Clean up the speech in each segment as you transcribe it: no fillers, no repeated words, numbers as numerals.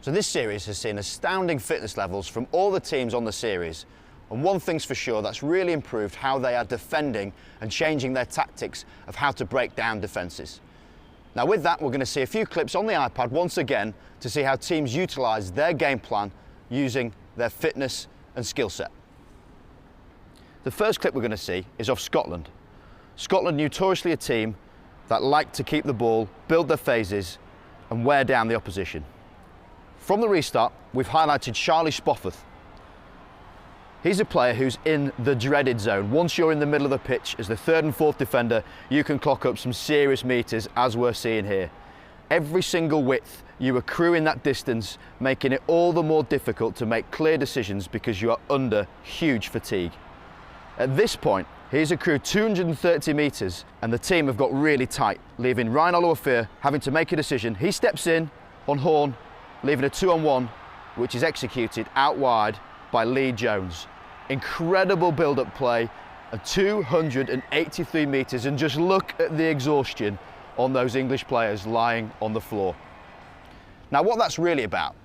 So this series has seen astounding fitness levels from all the teams on the series, and one thing's for sure, that's really improved how they are defending and changing their tactics of how to break down defences. Now with that, we're going to see a few clips on the iPad once again to see how teams utilise their game plan using their fitness and skill set. The first clip we're going to see is of Scotland. Scotland, notoriously a team that like to keep the ball, build their phases and wear down the opposition. From the restart, we've highlighted Charlie Spofforth. He's a player who's in the dreaded zone. Once you're in the middle of the pitch as the third and fourth defender, you can clock up some serious metres, as we're seeing here. Every single width, you accrue in that distance, making it all the more difficult to make clear decisions because you are under huge fatigue. At this point, he's accrued 230 metres and the team have got really tight, leaving Ryan Oluwafere having to make a decision. He steps in on Horn, leaving a 2-on-1, which is executed out wide by Lee Jones. Incredible build-up play, 283 metres, and just look at the exhaustion on those English players lying on the floor. Now what that's really about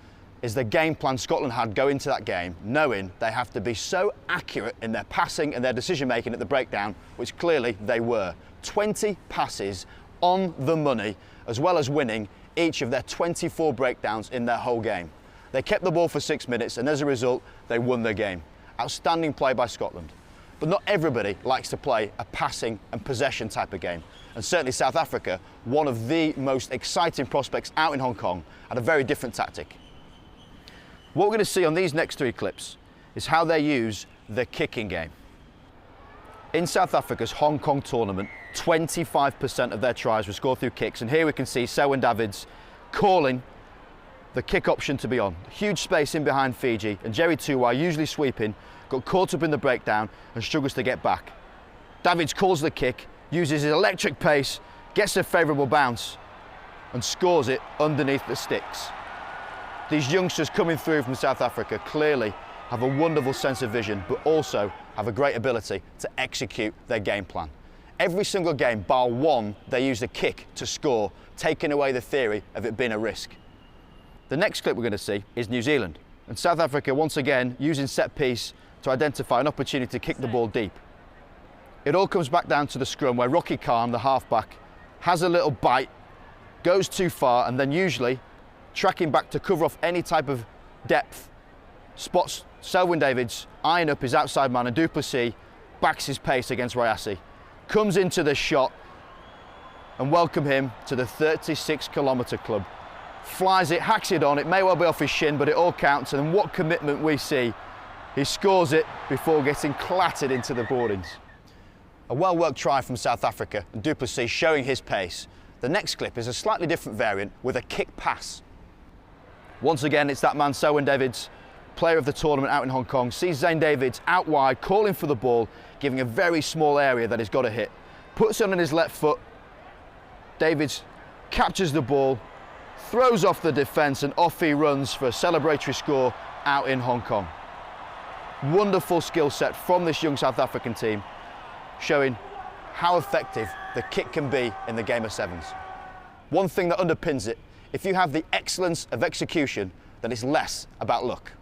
is the game plan Scotland had going into that game, knowing they have to be so accurate in their passing and their decision making at the breakdown, which clearly they were. 20 passes on the money, as well as winning each of their 24 breakdowns in their whole game. They kept the ball for 6 minutes and as a result, they won their game. Outstanding play by Scotland. But not everybody likes to play a passing and possession type of game. And certainly South Africa, one of the most exciting prospects out in Hong Kong, had a very different tactic. What we're going to see on these next three clips is how they use the kicking game. In South Africa's Hong Kong tournament, 25% of their tries were scored through kicks, and here we can see Selwyn Davids calling the kick option to be on. Huge space in behind Fiji, and Jerry Tuwai, usually sweeping, got caught up in the breakdown and struggles to get back. Davids calls the kick, uses his electric pace, gets a favourable bounce and scores it underneath the sticks. These youngsters coming through from South Africa clearly have a wonderful sense of vision, but also have a great ability to execute their game plan. Every single game, bar one, they use the kick to score, taking away the theory of it being a risk. The next clip we're going to see is New Zealand, and South Africa once again using set piece to identify an opportunity to kick the ball deep. It all comes back down to the scrum where Rocky Khan, the halfback, has a little bite, goes too far, and then usually tracking back to cover off any type of depth, spots Selwyn Davids eyeing up his outside man, and du Plessis backs his pace against Rayasi. Comes into the shot and welcome him to the 36-kilometre club. Flies it, hacks it on, it may well be off his shin, but it all counts, and what commitment we see. He scores it before getting clattered into the boardings. A well-worked try from South Africa, and du Plessis showing his pace. The next clip is a slightly different variant with a kick pass. Once again, it's that man, Selwyn Davids, player of the tournament out in Hong Kong, sees Zane Davids out wide, calling for the ball, giving a very small area that he's got to hit. Puts it on his left foot. Davids captures the ball, throws off the defence, and off he runs for a celebratory score out in Hong Kong. Wonderful skill set from this young South African team, showing how effective the kick can be in the game of sevens. One thing that underpins it, if you have the excellence of execution, then it's less about luck.